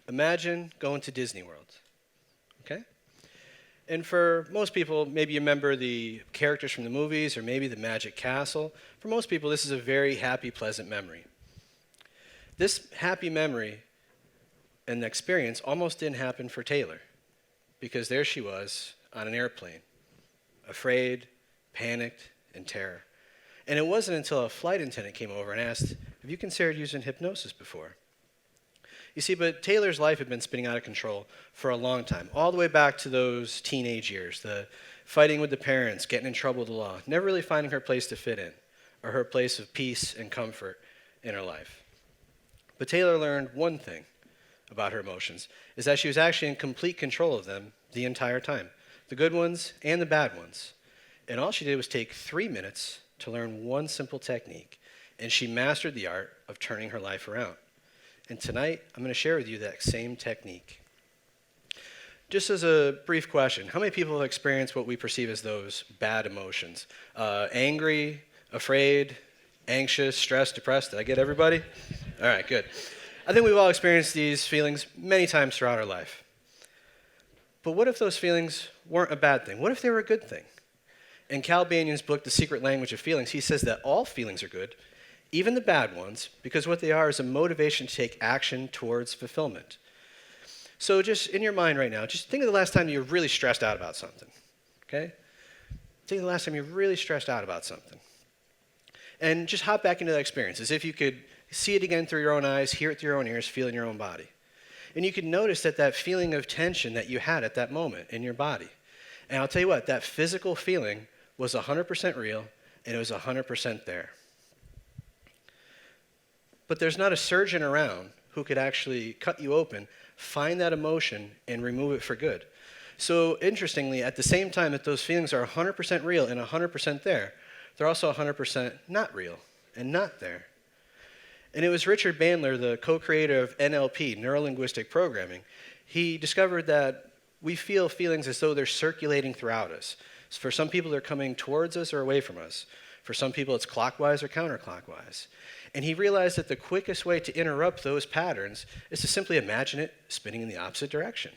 Imagine going to Disney World, okay? And for most people, maybe you remember the characters from the movies or maybe the Magic Castle. For most people, this is a very happy, pleasant memory. This happy memory and experience almost didn't happen for Taylor because there she was on an airplane, afraid, panicked, in terror. And it wasn't until a flight attendant came over and asked, "Have you considered using hypnosis before?" You see, but Taylor's life had been spinning out of control for a long time, all the way back to those teenage years, the fighting with the parents, getting in trouble with the law, never really finding her place to fit in, or her place of peace and comfort in her life. But Taylor learned one thing about her emotions, is that she was actually in complete control of them the entire time, the good ones and the bad ones. And all she did was take 3 minutes to learn one simple technique, and she mastered the art of turning her life around. And tonight, I'm going to share with you that same technique. Just as a brief question, how many people have experienced what we perceive as those bad emotions? Angry, afraid, anxious, stressed, depressed? Did I get everybody? All right, good. I think we've all experienced these feelings many times throughout our life. But what if those feelings weren't a bad thing? What if they were a good thing? In Cal Banyan's book, The Secret Language of Feelings, he says that all feelings are good, even the bad ones, because what they are is a motivation to take action towards fulfillment. So just in your mind right now, just think of the last time you were really stressed out about something, okay? Think of the last time you were really stressed out about something. And just hop back into that experience as if you could see it again through your own eyes, hear it through your own ears, feel it in your own body. And you could notice that feeling of tension that you had at that moment in your body. And I'll tell you what, that physical feeling was 100% real, and it was 100% there. But there's not a surgeon around who could actually cut you open, find that emotion, and remove it for good. So interestingly, at the same time that those feelings are 100% real and 100% there, they're also 100% not real and not there. And it was Richard Bandler, the co-creator of NLP, Neuro-Linguistic Programming. He discovered that we feel feelings as though they're circulating throughout us. So for some people, they're coming towards us or away from us. For some people, it's clockwise or counterclockwise. And he realized that the quickest way to interrupt those patterns is to simply imagine it spinning in the opposite direction.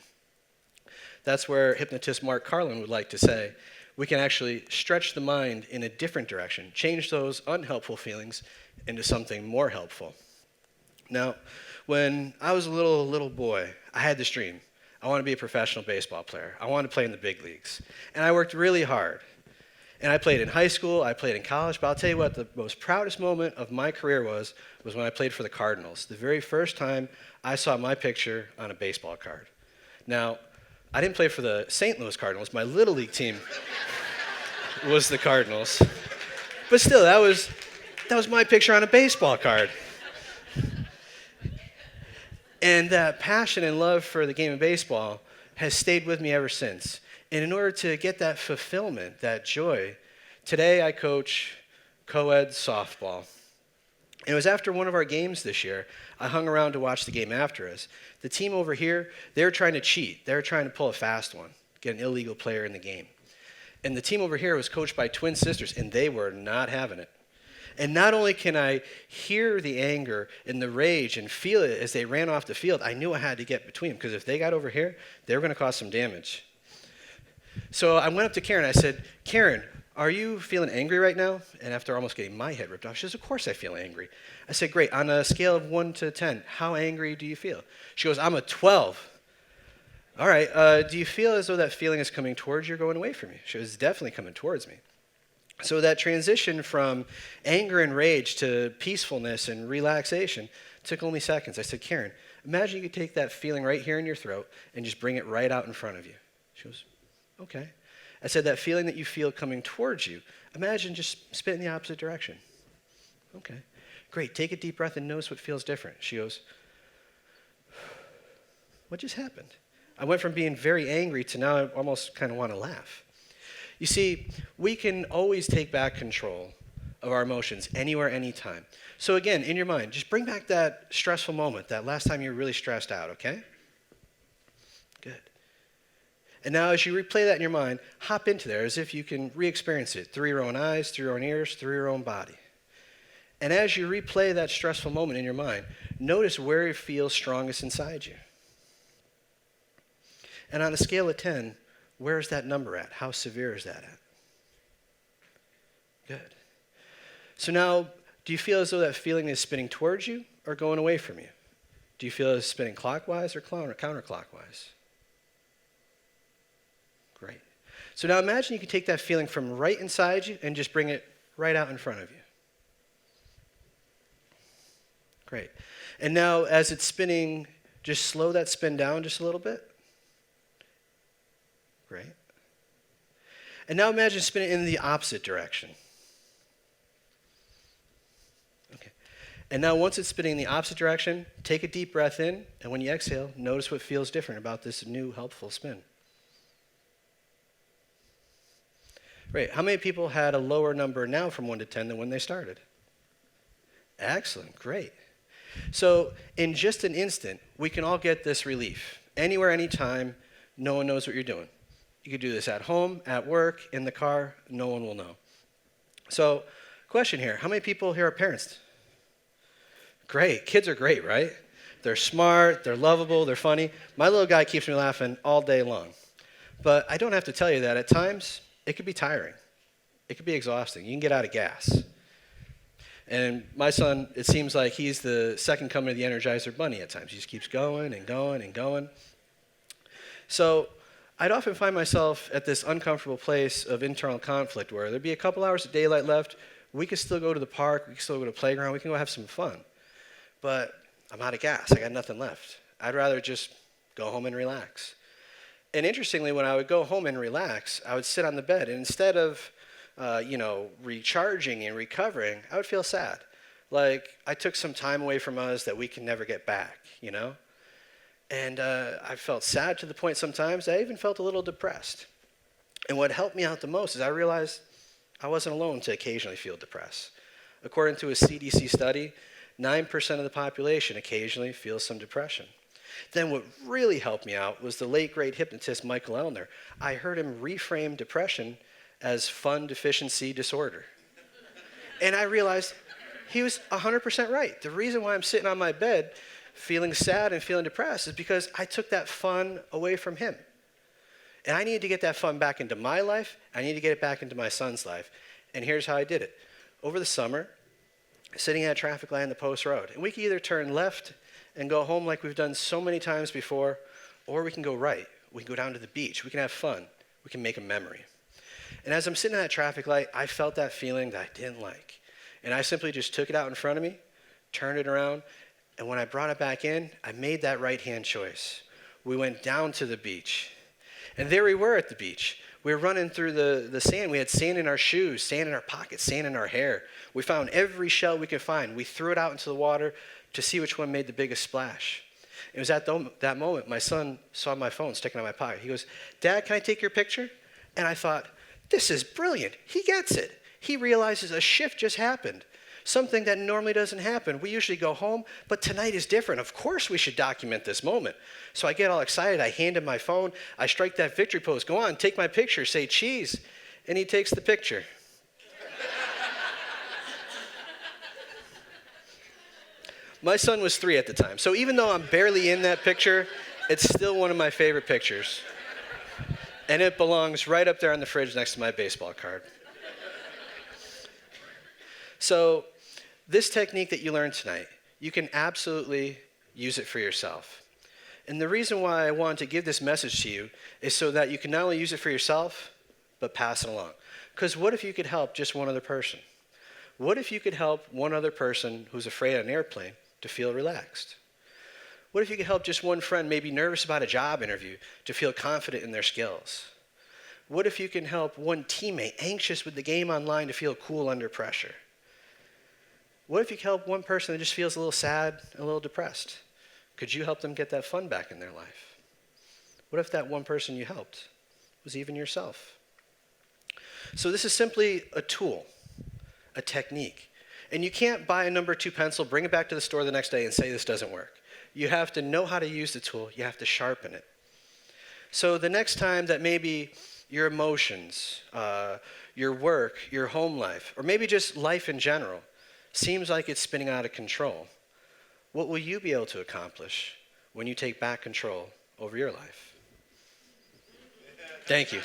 That's where hypnotist Mark Carlin would like to say, we can actually stretch the mind in a different direction, change those unhelpful feelings into something more helpful. Now, when I was a little boy, I had this dream. I wanted to be a professional baseball player. I wanted to play in the big leagues. And I worked really hard. And I played in high school, I played in college, but I'll tell you what, the most proudest moment of my career was when I played for the Cardinals. The very first time I saw my picture on a baseball card. Now, I didn't play for the St. Louis Cardinals. My Little League team was the Cardinals. But still, that was my picture on a baseball card. And that passion and love for the game of baseball has stayed with me ever since. And in order to get that fulfillment, that joy, today I coach co-ed softball. And it was after one of our games this year, I hung around to watch the game after us. The team over here, they were trying to cheat. They were trying to pull a fast one, get an illegal player in the game. And the team over here was coached by twin sisters, and they were not having it. And not only can I hear the anger and the rage and feel it as they ran off the field, I knew I had to get between them, because if they got over here, they were going to cause some damage. So I went up to Karen. I said, "Karen, are you feeling angry right now?" And after almost getting my head ripped off, she says, "Of course I feel angry." I said, "Great. On a scale of 1 to 10, how angry do you feel?" She goes, "I'm a 12. All right. Do you feel as though that feeling is coming towards you or going away from you?" She goes, "It's definitely coming towards me." So that transition from anger and rage to peacefulness and relaxation took only seconds. I said, "Karen, imagine you could take that feeling right here in your throat and just bring it right out in front of you." She goes, "Okay." I said, "That feeling that you feel coming towards you, imagine just spit in the opposite direction." "Okay." "Great, take a deep breath and notice what feels different." She goes, "What just happened?" I went from being very angry to now I almost kind of want to laugh. You see, we can always take back control of our emotions anywhere, anytime. So again, in your mind, just bring back that stressful moment, that last time you were really stressed out, okay? Good. And now as you replay that in your mind, hop into there as if you can re-experience it through your own eyes, through your own ears, through your own body. And as you replay that stressful moment in your mind, notice where it feels strongest inside you. And on a scale of 10, where's that number at? How severe is that at? Good. So now, do you feel as though that feeling is spinning towards you or going away from you? Do you feel it's spinning clockwise or counterclockwise? Great. So now imagine you can take that feeling from right inside you and just bring it right out in front of you. Great. And now as it's spinning, just slow that spin down just a little bit. Great. And now imagine spinning in the opposite direction. Okay. And now once it's spinning in the opposite direction, take a deep breath in, and when you exhale, notice what feels different about this new helpful spin. Great. How many people had a lower number now from 1 to 10 than when they started? Excellent. Great. So in just an instant, we can all get this relief. Anywhere, anytime, no one knows what you're doing. You could do this at home, at work, in the car, no one will know. So, question here, how many people here are parents? Great, kids are great, right? They're smart, they're lovable, they're funny. My little guy keeps me laughing all day long. But I don't have to tell you that at times, it could be tiring. It could be exhausting. You can get out of gas. And my son, it seems like he's the second coming of the Energizer Bunny at times. He just keeps going and going and going. So I'd often find myself at this uncomfortable place of internal conflict where there'd be a couple hours of daylight left. We could still go to the park. We could still go to the playground. We can go have some fun. But I'm out of gas. I got nothing left. I'd rather just go home and relax. And interestingly, when I would go home and relax, I would sit on the bed. And instead of recharging and recovering, I would feel sad. Like I took some time away from us that we can never get back, And I felt sad to the point sometimes I even felt a little depressed. And what helped me out the most is I realized I wasn't alone to occasionally feel depressed. According to a CDC study, 9% of the population occasionally feels some depression. Then what really helped me out was the late great hypnotist Michael Elner. I heard him reframe depression as fun deficiency disorder. And I realized he was 100% right. The reason why I'm sitting on my bed feeling sad and feeling depressed is because I took that fun away from him. And I needed to get that fun back into my life. I needed to get it back into my son's life. And here's how I did it. Over the summer, sitting at a traffic light on the post road. And we can either turn left and go home like we've done so many times before, or we can go right. We can go down to the beach. We can have fun. We can make a memory. And as I'm sitting at that traffic light, I felt that feeling that I didn't like. And I simply just took it out in front of me, turned it around, and when I brought it back in, I made that right-hand choice. We went down to the beach. And there we were at the beach. We were running through the sand. We had sand in our shoes, sand in our pockets, sand in our hair. We found every shell we could find. We threw it out into the water to see which one made the biggest splash. It was at that moment my son saw my phone sticking in my pocket. He goes, "Dad, can I take your picture?" And I thought, this is brilliant. He gets it. He realizes a shift just happened. Something that normally doesn't happen. We usually go home, but tonight is different. Of course we should document this moment. So I get all excited. I hand him my phone. I strike that victory pose. Go on, take my picture. Say cheese. And he takes the picture. My son was 3 at the time. So even though I'm barely in that picture, it's still one of my favorite pictures. And it belongs right up there on the fridge next to my baseball card. So this technique that you learned tonight, you can absolutely use it for yourself. And the reason why I want to give this message to you is so that you can not only use it for yourself, but pass it along. Because what if you could help just one other person? What if you could help one other person who's afraid on an airplane to feel relaxed? What if you could help just one friend maybe nervous about a job interview to feel confident in their skills? What if you can help one teammate anxious with the game online to feel cool under pressure? What if you could help one person that just feels a little sad, a little depressed? Could you help them get that fun back in their life? What if that one person you helped was even yourself? So this is simply a tool, a technique. And you can't buy a number 2 pencil, bring it back to the store the next day and say this doesn't work. You have to know how to use the tool. You have to sharpen it. So the next time that maybe your emotions, your work, your home life, or maybe just life in general seems like it's spinning out of control, what will you be able to accomplish when you take back control over your life? Thank you.